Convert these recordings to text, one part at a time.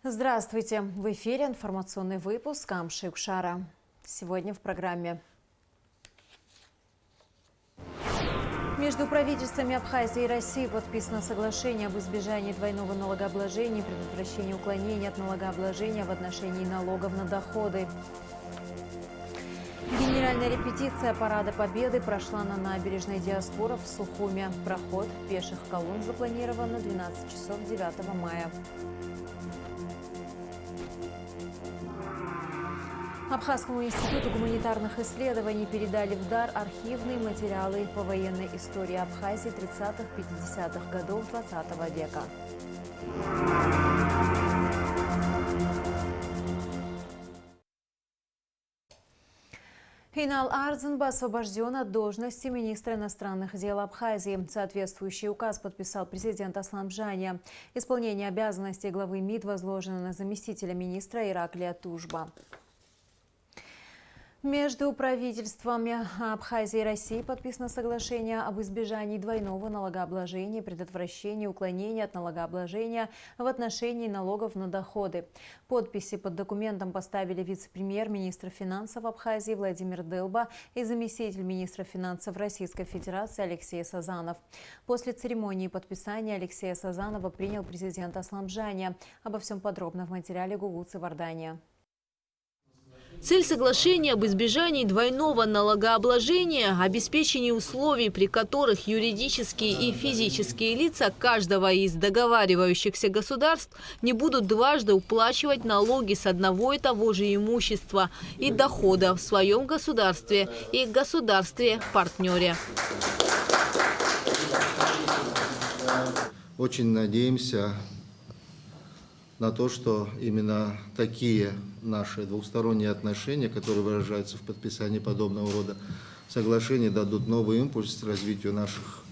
Здравствуйте! В эфире информационный выпуск Амши Укшара. Сегодня в программе. Между правительствами Абхазии и России подписано соглашение об избежании двойного налогообложения и предотвращении уклонения от налогообложения в отношении налогов на доходы. Генеральная репетиция Парада Победы прошла на набережной Диаспора в Сухуме. Проход пеших колонн запланирован на 12 часов 9 мая. Абхазскому институту гуманитарных исследований передали в дар архивные материалы по военной истории Абхазии 30-50-х годов 20 века. Инал Ардзенба освобожден от должности министра иностранных дел Абхазии. Соответствующий указ подписал президент Асламжания. Исполнение обязанностей главы МИД возложено на заместителя министра Ираклия Тужба. Между правительствами Абхазии и России подписано соглашение об избежании двойного налогообложения и предотвращении уклонения от налогообложения в отношении налогов на доходы. Подписи под документом поставили вице-премьер, министр финансов Абхазии Владимир Дылба и заместитель министра финансов Российской Федерации Алексей Сазанов. После церемонии подписания Алексея Сазанова принял президент Асламжания. Обо всем подробно в материале Гугуцы Вардания. Цель соглашения об избежании двойного налогообложения – обеспечение условий, при которых юридические и физические лица каждого из договаривающихся государств не будут дважды уплачивать налоги с одного и того же имущества и дохода в своем государстве и государстве-партнере. Очень надеемся на то, что именно такие наши двусторонние отношения, которые выражаются в подписании подобного рода соглашений, дадут новый импульс развитию наших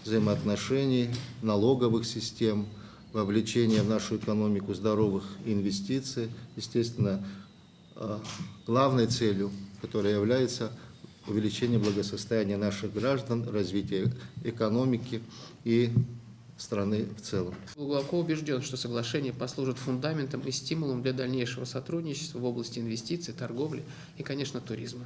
взаимоотношений, налоговых систем, вовлечения в нашу экономику здоровых инвестиций. Естественно, главной целью, которая является увеличение благосостояния наших граждан, развитие экономики и страны в целом. Глубоко убежден, что соглашение послужит фундаментом и стимулом для дальнейшего сотрудничества в области инвестиций, торговли и, конечно, туризма.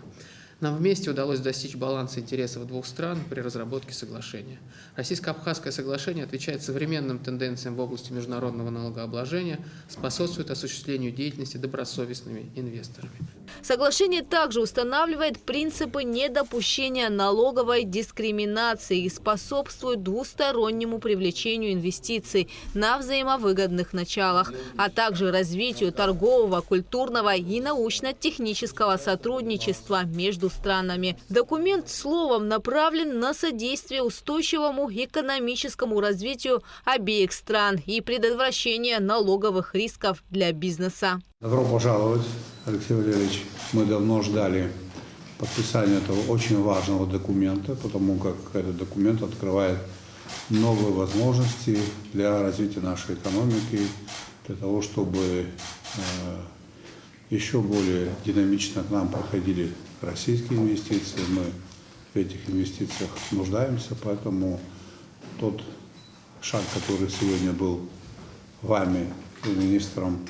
Нам вместе удалось достичь баланса интересов двух стран при разработке соглашения. Российско-абхазское соглашение отвечает современным тенденциям в области международного налогообложения, способствует осуществлению деятельности добросовестными инвесторами. Соглашение также устанавливает принципы недопущения налоговой дискриминации и способствует двустороннему привлечению инвестиций на взаимовыгодных началах, а также развитию торгового, культурного и научно-технического сотрудничества между странами. Документ словом направлен на содействие устойчивому экономическому развитию обеих стран и предотвращение налоговых рисков для бизнеса. Добро пожаловать, Алексей Валерьевич. Мы давно ждали подписания этого очень важного документа, потому как этот документ открывает новые возможности для развития нашей экономики, для того, чтобы еще более динамично к нам проходили российские инвестиции. Мы в этих инвестициях нуждаемся, поэтому тот шаг, который сегодня был вами и министром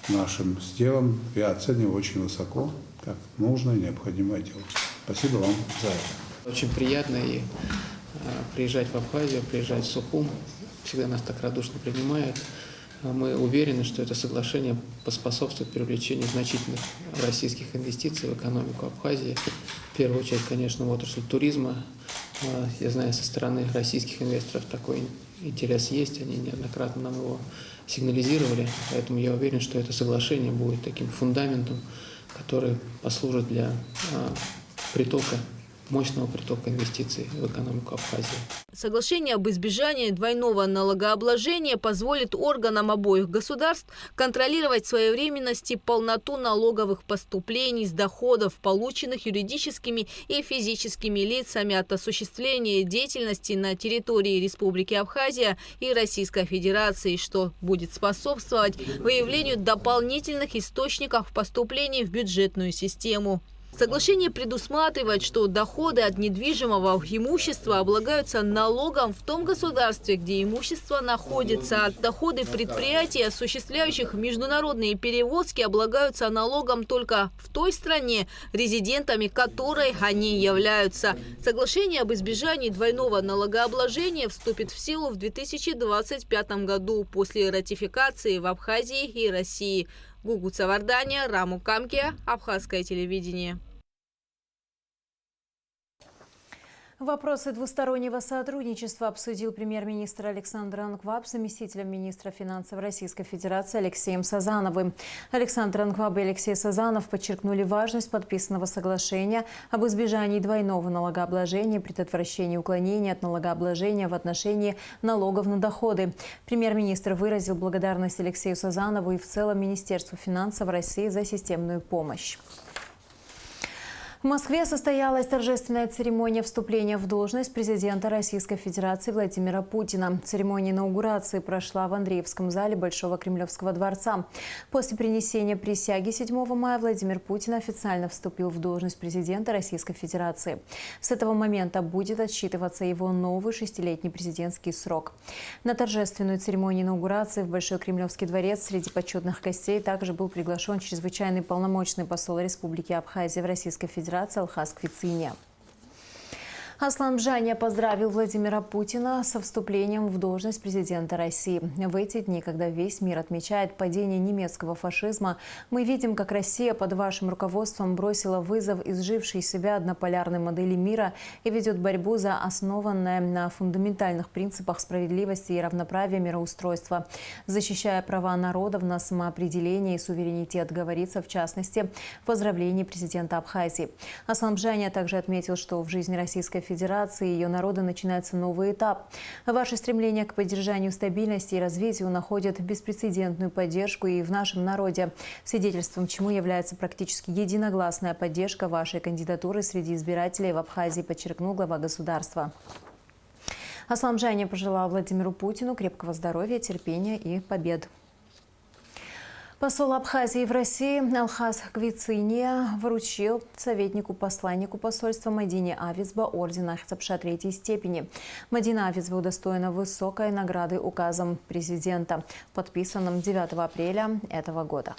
нашим сделан, я оцениваю очень высоко, как нужно и необходимое делать. Спасибо вам за это. Очень приятно и приезжать в Абхазию, приезжать в Сухум. Всегда нас так радушно принимают. Мы уверены, что это соглашение поспособствует привлечению значительных российских инвестиций в экономику Абхазии. В первую очередь, конечно, в отрасль туризма. Я знаю, со стороны российских инвесторов такой интерес есть, они неоднократно нам его сигнализировали, поэтому я уверен, что это соглашение будет таким фундаментом, который послужит для мощного притока инвестиций в экономику Абхазии. Соглашение об избежании двойного налогообложения позволит органам обоих государств контролировать своевременность и полноту налоговых поступлений с доходов, полученных юридическими и физическими лицами от осуществления деятельности на территории Республики Абхазия и Российской Федерации, что будет способствовать выявлению дополнительных источников поступлений в бюджетную систему. Соглашение предусматривает, что доходы от недвижимого имущества облагаются налогом в том государстве, где имущество находится. Доходы предприятий, осуществляющих международные перевозки, облагаются налогом только в той стране, резидентами которой они являются. Соглашение об избежании двойного налогообложения вступит в силу в 2025 году после ратификации в Абхазии и России. Гугу Цавардания, Раму Камке, Абхазское телевидение. Вопросы двустороннего сотрудничества обсудил премьер-министр Александр Ангваб с заместителем министра финансов Российской Федерации Алексеем Сазановым. Александр Ангваб и Алексей Сазанов подчеркнули важность подписанного соглашения об избежании двойного налогообложения, предотвращении уклонения от налогообложения в отношении налогов на доходы. Премьер-министр выразил благодарность Алексею Сазанову и в целом Министерству финансов России за системную помощь. В Москве состоялась торжественная церемония вступления в должность президента Российской Федерации Владимира Путина. Церемония инаугурации прошла в Андреевском зале Большого Кремлевского дворца. После принесения присяги 7 мая Владимир Путин официально вступил в должность президента Российской Федерации. С этого момента будет отсчитываться его новый 6-летний президентский срок. На торжественную церемонию инаугурации в Большой Кремлевский дворец среди почетных гостей также был приглашен чрезвычайный полномочный посол Республики Абхазия в Российской Федерации Алхаз Квициния. Аслан Бжаня поздравил Владимира Путина со вступлением в должность президента России. В эти дни, когда весь мир отмечает падение немецкого фашизма, мы видим, как Россия под вашим руководством бросила вызов изжившей себя однополярной модели мира и ведет борьбу за основанное на фундаментальных принципах справедливости и равноправия мироустройства, защищая права народов на самоопределение и суверенитет, говорится в частности в поздравлении президента Абхазии. Аслан Бжаня также отметил, что в жизни Российской Федерации и ее народа начинается новый этап. Ваше стремление к поддержанию стабильности и развитию находит беспрецедентную поддержку и в нашем народе, свидетельством чему является практически единогласная поддержка вашей кандидатуры среди избирателей в Абхазии, подчеркнул глава государства. Аслан Бжаня пожелал Владимиру Путину крепкого здоровья, терпения и побед. Посол Абхазии в России Алхаз Квициния вручил советнику-посланнику посольства Мадине Авицба орден Ахтапша III степени. Мадина Авицба удостоена высокой награды указом президента, подписанным 9 апреля этого года.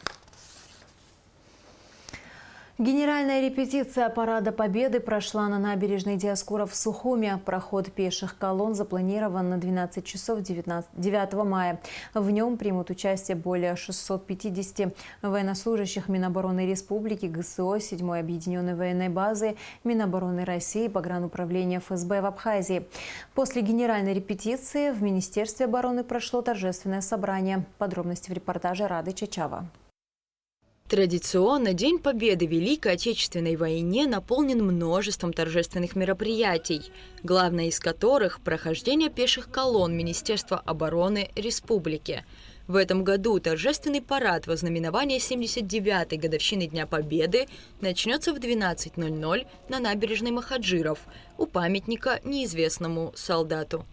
Генеральная репетиция Парада Победы прошла на набережной Диоскура в Сухуме. Проход пеших колонн запланирован на 12 часов 9 мая. В нем примут участие более 650 военнослужащих Минобороны Республики, ГСО, 7-й объединенной военной базы, Минобороны России, погрануправления ФСБ в Абхазии. После генеральной репетиции в Министерстве обороны прошло торжественное собрание. Подробности в репортаже Рады Чачава. Традиционно День Победы в Великой Отечественной войне наполнен множеством торжественных мероприятий, главное из которых – прохождение пеших колонн Министерства обороны Республики. В этом году торжественный парад во знаменование 79-й годовщины Дня Победы начнется в 12:00 на набережной Махаджиров у памятника неизвестному солдату.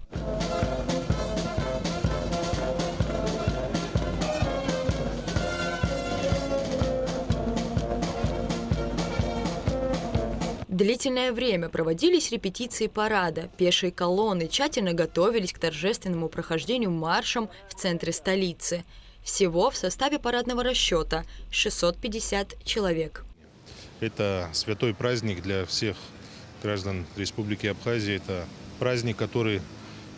Длительное время проводились репетиции парада. Пешие колонны тщательно готовились к торжественному прохождению маршем в центре столицы. Всего в составе парадного расчета 650 человек. Это святой праздник для всех граждан Республики Абхазия. Это праздник, который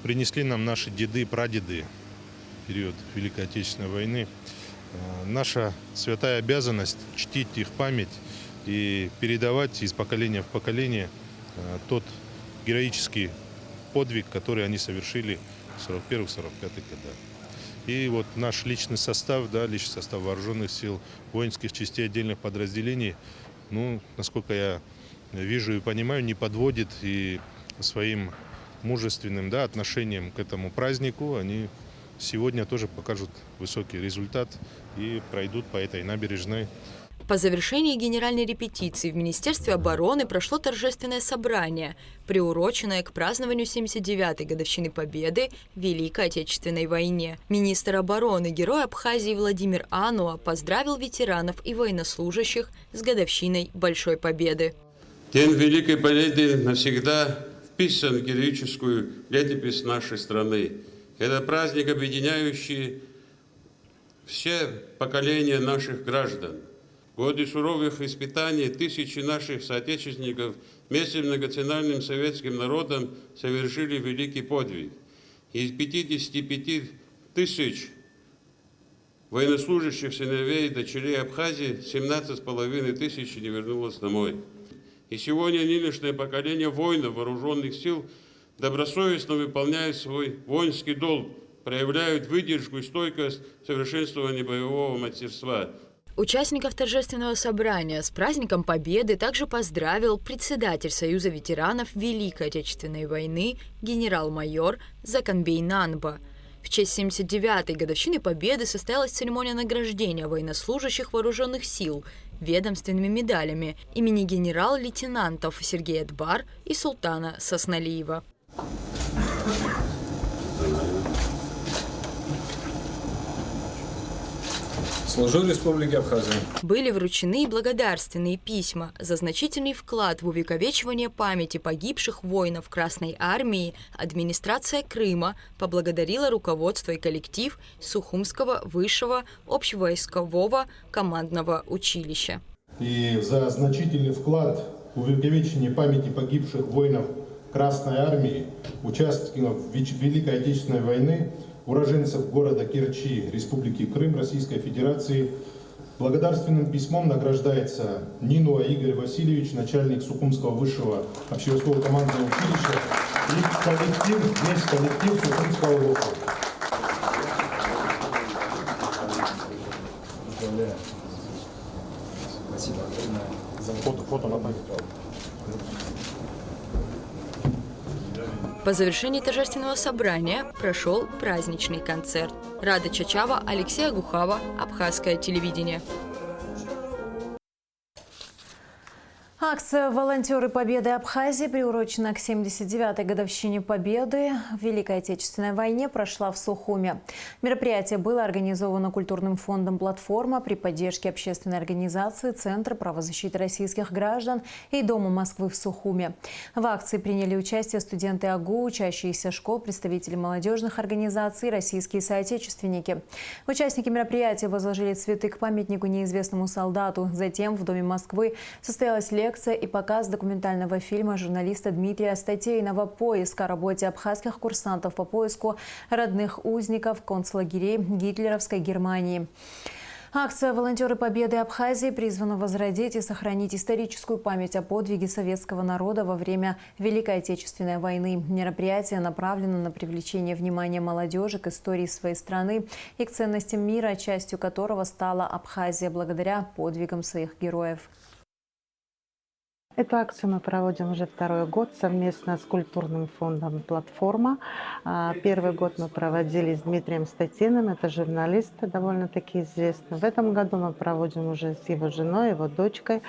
принесли нам наши деды и прадеды в период Великой Отечественной войны. Наша святая обязанность чтить их память и передавать из поколения в поколение тот героический подвиг, который они совершили в 41-45 годах. И вот наш личный состав, личный состав вооруженных сил, воинских частей отдельных подразделений, насколько я вижу и понимаю, не подводит и своим мужественным отношением к этому празднику. Они сегодня тоже покажут высокий результат и пройдут по этой набережной. По завершении генеральной репетиции в Министерстве обороны прошло торжественное собрание, приуроченное к празднованию 79-й годовщины Победы в Великой Отечественной войне. Министр обороны, герой Абхазии Владимир Ануа поздравил ветеранов и военнослужащих с годовщиной Большой Победы. День Великой Победы навсегда вписан в героическую летопись нашей страны. Это праздник, объединяющий все поколения наших граждан. В годы суровых испытаний тысячи наших соотечественников вместе с многонациональным советским народом совершили великий подвиг. Из 55 тысяч военнослужащих сыновей и дочерей Абхазии 17,5 тысяч не вернулось домой. И сегодня нынешнее поколение воинов вооруженных сил добросовестно выполняет свой воинский долг, проявляют выдержку и стойкость совершенствования боевого мастерства. Участников торжественного собрания с праздником Победы также поздравил председатель Союза ветеранов Великой Отечественной войны генерал-майор Законбей Нанба. В честь 79-й годовщины Победы состоялась церемония награждения военнослужащих вооруженных сил ведомственными медалями имени генерал-лейтенантов Сергея Дбар и Султана Сосналиева. Служу Республике Абхазия. Были вручены благодарственные письма за значительный вклад в увековечивание памяти погибших воинов Красной Армии. Администрация Крыма поблагодарила руководство и коллектив Сухумского высшего общевойскового командного училища. И за значительный вклад в увековечение памяти погибших воинов Красной Армии, участников Великой Отечественной войны, уроженцев города Керчи, Республики Крым, Российской Федерации, благодарственным письмом награждается Нинуа Игорь Васильевич, начальник Сухумского высшего общевойскового командного училища, и весь коллектив Сухумского округа. Поздравляю. Спасибо огромное за фото на память. По завершении торжественного собрания прошел праздничный концерт. Рада Чачава, Алексей Агухава, Абхазское телевидение. Акция «Волонтеры Победы Абхазии», приурочена к 79-й годовщине Победы в Великой Отечественной войне, прошла в Сухуме. Мероприятие было организовано культурным фондом «Платформа» при поддержке общественной организации Центра правозащиты российских граждан и Дома Москвы в Сухуме. В акции приняли участие студенты АГУ, учащиеся школ, представители молодежных организаций, российские соотечественники. Участники мероприятия возложили цветы к памятнику неизвестному солдату. Затем в Доме Москвы состоялась лекция и показ документального фильма журналиста Дмитрия Статейнова «Поиск» о работе абхазских курсантов по поиску родных узников концлагерей гитлеровской Германии. Акция «Волонтеры Победы Абхазии» призвана возродить и сохранить историческую память о подвиге советского народа во время Великой Отечественной войны. Мероприятие направлено на привлечение внимания молодежи к истории своей страны и к ценностям мира, частью которого стала Абхазия благодаря подвигам своих героев. Эту акцию мы проводим уже второй год совместно с культурным фондом «Платформа». Первый год мы проводили с Дмитрием Статейным, это журналист довольно-таки известный. В этом году мы проводим уже с его женой, его дочкой.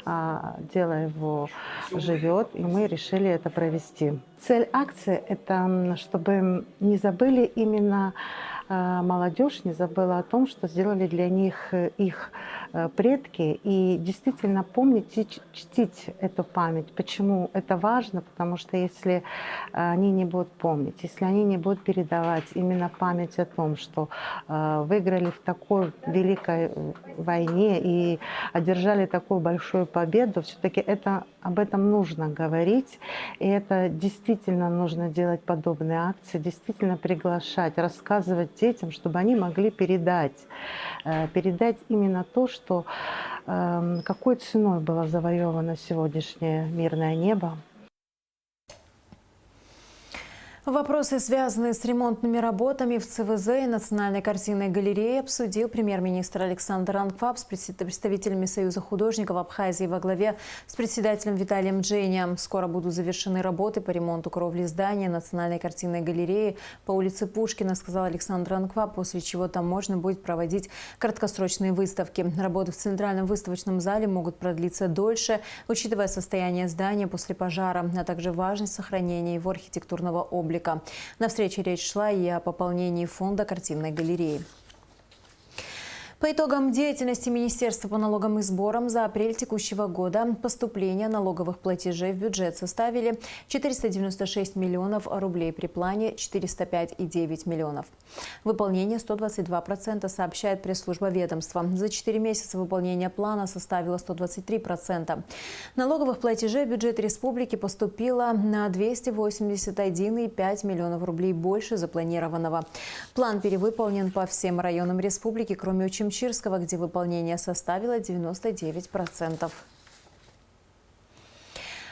Дело его живет, и мы решили это провести. Цель акции – это чтобы не забыли именно молодежь, не забыла о том, что сделали для них их предки, и действительно помнить и чтить эту память. Почему это важно? Потому что если они не будут помнить, если они не будут передавать именно память о том, что выиграли в такой великой войне и одержали такую большую победу, все-таки об этом нужно говорить, и это действительно нужно делать подобные акции, действительно приглашать, рассказывать детям, чтобы они могли передать именно то, что какой ценой было завоевано сегодняшнее мирное небо. Вопросы, связанные с ремонтными работами в ЦВЗ и Национальной картинной галерее, обсудил премьер-министр Александр Анкваб с представителями Союза художников Абхазии во главе с председателем Виталием Джейни. Скоро будут завершены работы по ремонту кровли здания Национальной картинной галереи по улице Пушкина, сказал Александр Анкваб, после чего там можно будет проводить краткосрочные выставки. Работы в Центральном выставочном зале могут продлиться дольше, учитывая состояние здания после пожара, а также важность сохранения его архитектурного облика. На встрече речь шла и о пополнении фонда картинной галереи. По итогам деятельности Министерства по налогам и сборам за апрель текущего года поступления налоговых платежей в бюджет составили 496 миллионов рублей при плане 405,9 миллионов. Выполнение 122%, сообщает пресс-служба ведомства. За 4 месяца выполнение плана составило 123%. Налоговых платежей в бюджет республики поступило на 281,5 миллионов рублей больше запланированного. План перевыполнен по всем районам республики, кроме Учимчирского, где выполнение составило 99%.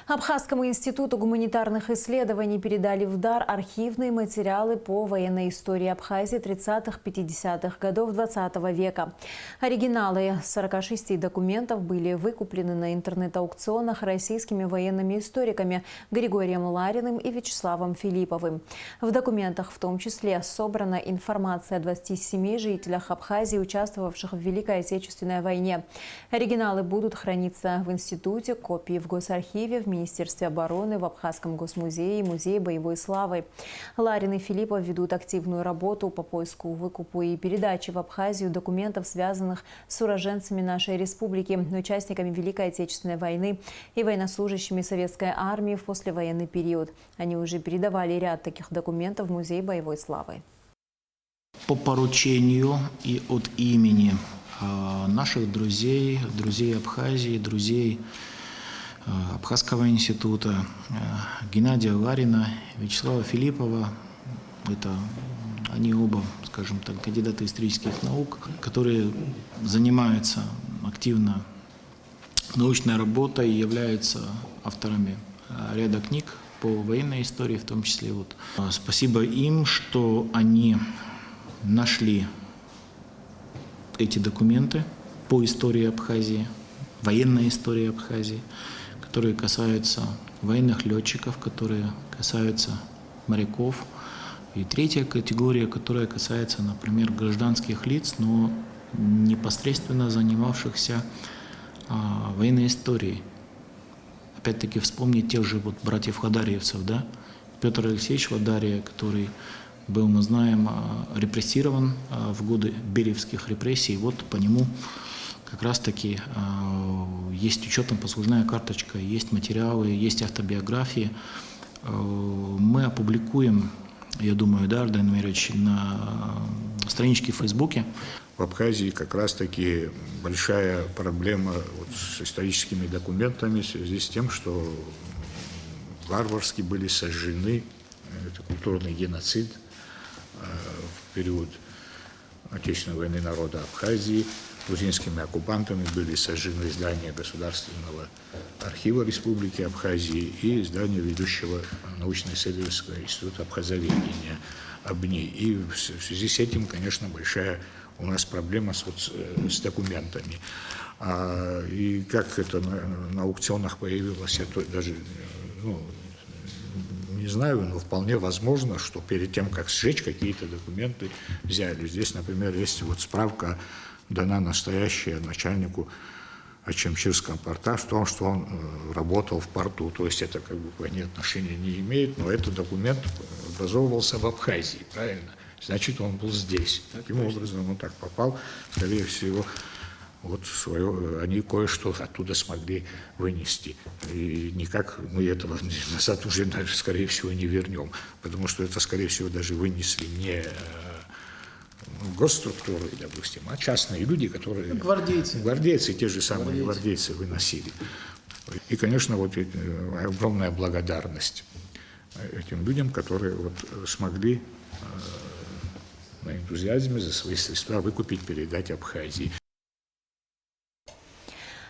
Абхазскому институту гуманитарных исследований передали в дар архивные материалы по военной истории Абхазии 30-50-х годов 20 века. Оригиналы 46 документов были выкуплены на интернет-аукционах российскими военными историками Григорием Лариным и Вячеславом Филипповым. В документах в том числе собрана информация о 27 жителях Абхазии, участвовавших в Великой Отечественной войне. Оригиналы будут храниться в институте, копии в Госархиве, в Министерстве обороны, в Абхазском госмузее и Музее боевой славы. Ларин и Филиппов ведут активную работу по поиску, выкупу и передаче в Абхазию документов, связанных с уроженцами нашей республики, участниками Великой Отечественной войны и военнослужащими советской армии в послевоенный период. Они уже передавали ряд таких документов в Музей боевой славы. По поручению и от имени наших друзей Абхазии, друзей Абхазского института, Геннадия Ларина, Вячеслава Филиппова. Это они оба, скажем так, кандидаты исторических наук, которые занимаются активно научной работой и являются авторами ряда книг по военной истории, в том числе. Спасибо им, что они нашли эти документы по истории Абхазии, военной истории Абхазии, которые касаются военных летчиков, которые касаются моряков. И третья категория, которая касается, например, гражданских лиц, но непосредственно занимавшихся военной историей. Опять-таки вспомнить тех же братьев Хадарьевцев, да? Петр Алексеевич Хадарья, который был, мы знаем, репрессирован в годы Бериевских репрессий. Вот по нему как раз-таки есть учетно-послужная карточка, есть материалы, есть автобиографии. Мы опубликуем, я думаю, да, Ардан Эмирович, на страничке в Фейсбуке. В Абхазии как раз-таки большая проблема с историческими документами в связи с тем, что варварски были сожжены, это культурный геноцид в период Отечественной войны народа Абхазии. Грузинскими оккупантами были сожжены здания Государственного архива Республики Абхазии и здание ведущего научно-исследовательского института абхазоведения АБНИ. И в связи с этим, конечно, большая у нас проблема с документами. И как это на аукционах появилось, я даже не знаю, но вполне возможно, что перед тем, как сжечь, какие-то документы взяли. Здесь, например, есть справка, дана настоящая начальнику Очимчирского порта в том, что он работал в порту. То есть это как бы к войне отношения не имеет, но этот документ образовывался в Абхазии, правильно? Значит, он был здесь. Таким образом, он так попал, скорее всего, они кое-что оттуда смогли вынести. И никак мы этого назад уже, скорее всего, не вернем, потому что это, скорее всего, даже вынесли не госструктуры, допустим, а частные люди, которые... Гвардейцы, те же самые гвардейцы выносили. И, конечно, огромная благодарность этим людям, которые смогли на энтузиазме за свои средства выкупить, передать Абхазии.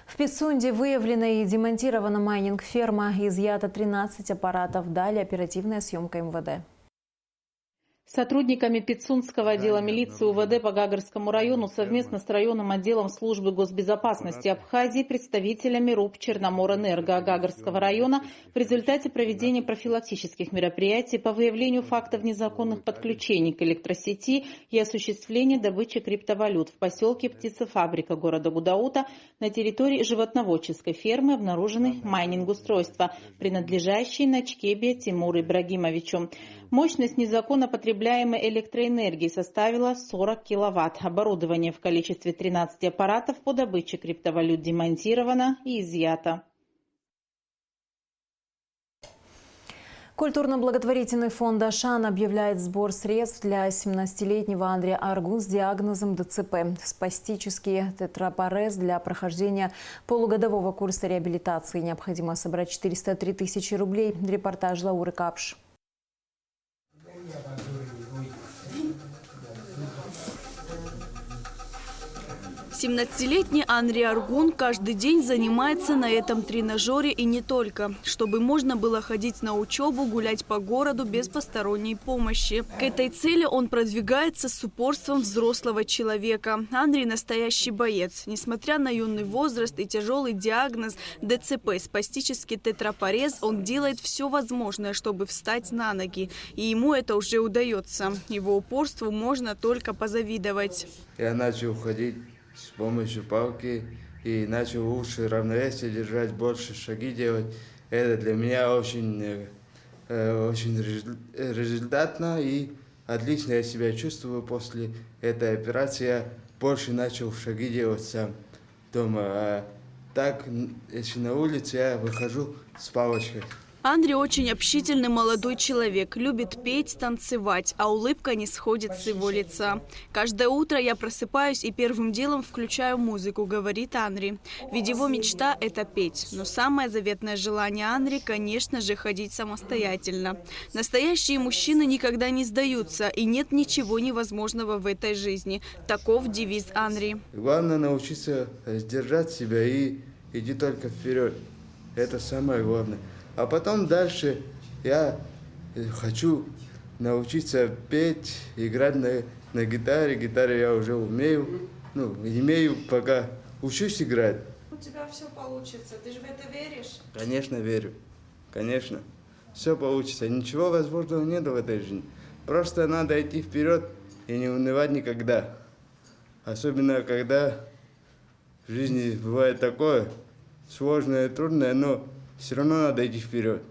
В Пицунде выявлена и демонтирована майнинг-ферма, изъято 13 аппаратов, далее оперативная съемка МВД. Сотрудниками Пицунского отдела милиции УВД по Гагарскому району совместно с районным отделом службы госбезопасности Абхазии, представителями РУП Черноморэнерго Гагарского района в результате проведения профилактических мероприятий по выявлению фактов незаконных подключений к электросети и осуществления добычи криптовалют в поселке Птицефабрика города Гудаута на территории животноводческой фермы обнаружены майнинг-устройства, принадлежащие Начкебе Тимуру Ибрагимовичу. Мощность незаконно потребляемой электроэнергии составила 40 киловатт. Оборудование в количестве 13 аппаратов по добыче криптовалют демонтировано и изъято. Культурно-благотворительный фонд «Ашан» объявляет сбор средств для 17-летнего Андрея Аргун с диагнозом ДЦП – спастический тетрапарез. Для прохождения полугодового курса реабилитации необходимо собрать 403 тысячи рублей. Репортаж Лауры Капш. 17-летний Андрей Аргун каждый день занимается на этом тренажере и не только, чтобы можно было ходить на учебу, гулять по городу без посторонней помощи. К этой цели он продвигается с упорством взрослого человека. Андрей настоящий боец. Несмотря на юный возраст и тяжелый диагноз ДЦП, спастический тетрапарез, он делает все возможное, чтобы встать на ноги. И ему это уже удается. Его упорству можно только позавидовать. Я начал ходить с помощью палки и начал лучше равновесие держать, больше шаги делать. Это для меня очень результатно и отлично я себя чувствую после этой операции. Я больше начал шаги делать сам дома. А так, если на улице, я выхожу с палочкой. Андрей очень общительный молодой человек, любит петь, танцевать, а улыбка не сходит с его лица. Каждое утро я просыпаюсь и первым делом включаю музыку, говорит Андрей. Ведь его мечта – это петь. Но самое заветное желание Андрея, конечно же, ходить самостоятельно. Настоящие мужчины никогда не сдаются, и нет ничего невозможного в этой жизни. Таков девиз Андрея. Главное научиться сдержать себя и идти только вперед. Это самое главное. А потом дальше я хочу научиться петь, играть на гитаре. Гитару я уже умею, имею, пока учусь играть. У тебя все получится, ты же в это веришь? Конечно, верю. Конечно. Все получится. Ничего возможного нет в этой жизни. Просто надо идти вперед и не унывать никогда. Особенно, когда в жизни бывает такое сложное, трудное, но все равно надо идти вперед.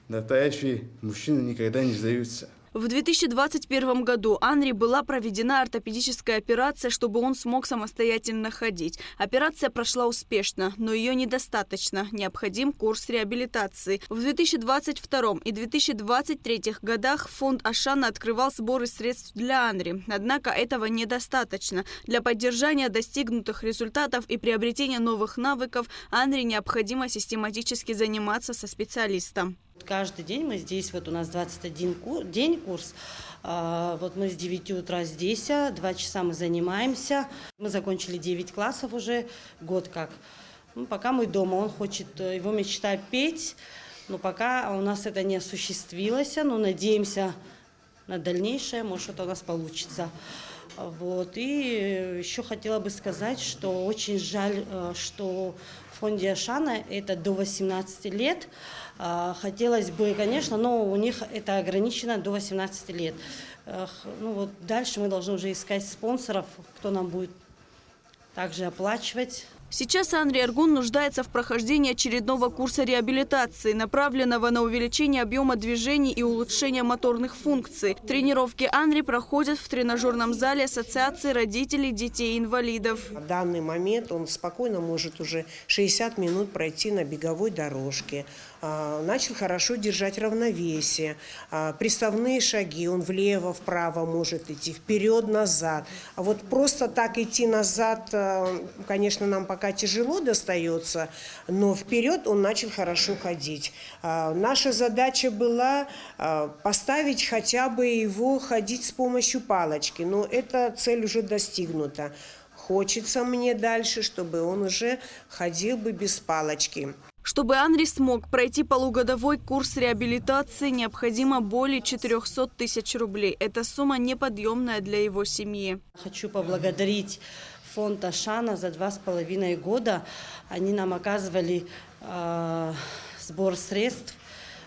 Настоящие мужчины никогда не сдаются. В 2021 году Андрей была проведена ортопедическая операция, чтобы он смог самостоятельно ходить. Операция прошла успешно, но ее недостаточно. Необходим курс реабилитации. В 2022 и 2023 годах фонд Ашана открывал сборы средств для Андрея. Однако этого недостаточно. Для поддержания достигнутых результатов и приобретения новых навыков Андрею необходимо систематически заниматься со специалистом. Каждый день мы здесь, вот у нас 21 день курс, вот мы с 9 утра здесь, 2 часа мы занимаемся. Мы закончили 9 классов уже, год как. Пока мы дома, он хочет, его мечта петь, но пока у нас это не осуществилось, но надеемся на дальнейшее, может что-то у нас получится. Вот. И еще хотела бы сказать, что очень жаль, что в фонде Ашана это до 18 лет. Хотелось бы, конечно, но у них это ограничено до 18 лет. Дальше мы должны уже искать спонсоров, кто нам будет также оплачивать. Сейчас Андрей Аргун нуждается в прохождении очередного курса реабилитации, направленного на увеличение объема движений и улучшение моторных функций. Тренировки Андрей проходят в тренажерном зале Ассоциации родителей детей-инвалидов. В данный момент он спокойно может уже 60 минут пройти на беговой дорожке. Начал хорошо держать равновесие. Приставные шаги, он влево-вправо может идти, вперед-назад. А вот просто так идти назад, конечно, нам пока тяжело достается, но вперед он начал хорошо ходить. Наша задача была поставить хотя бы его ходить с помощью палочки, но эта цель уже достигнута. Хочется мне дальше, чтобы он уже ходил бы без палочки. Чтобы Анри смог пройти полугодовой курс реабилитации, необходимо более 400 тысяч рублей. Эта сумма неподъемная для его семьи. Хочу поблагодарить фонд Ашана за 2,5 года. Они нам оказывали сбор средств.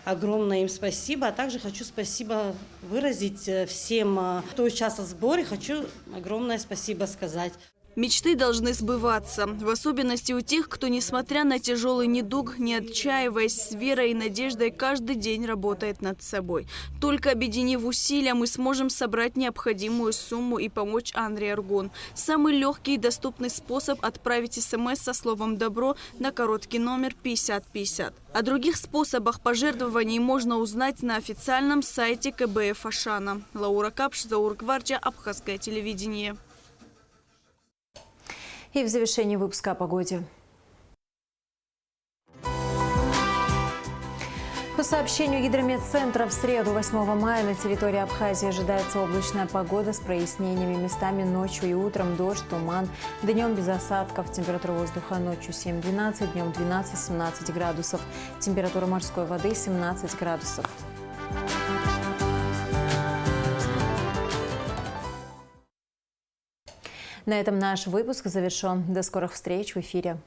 Огромное им спасибо. А также хочу спасибо выразить всем, кто участвовал в сборе. Хочу огромное спасибо сказать. Мечты должны сбываться, в особенности у тех, кто, несмотря на тяжелый недуг, не отчаиваясь, с верой и надеждой, каждый день работает над собой. Только объединив усилия, мы сможем собрать необходимую сумму и помочь Анри Аргун. Самый легкий и доступный способ – отправить СМС со словом «добро» на короткий номер 5050. О других способах пожертвований можно узнать на официальном сайте КБФ Ашана. Лаура Капш, Заур Гварджа, Абхазское телевидение. И в завершении выпуска о погоде. По сообщению Гидрометцентра, в среду 8 мая на территории Абхазии ожидается облачная погода с прояснениями, местами ночью и утром дождь, туман, днем без осадков. Температура воздуха ночью 7-12, днем 12-17 градусов. Температура морской воды 17 градусов. На этом наш выпуск завершен. До скорых встреч в эфире.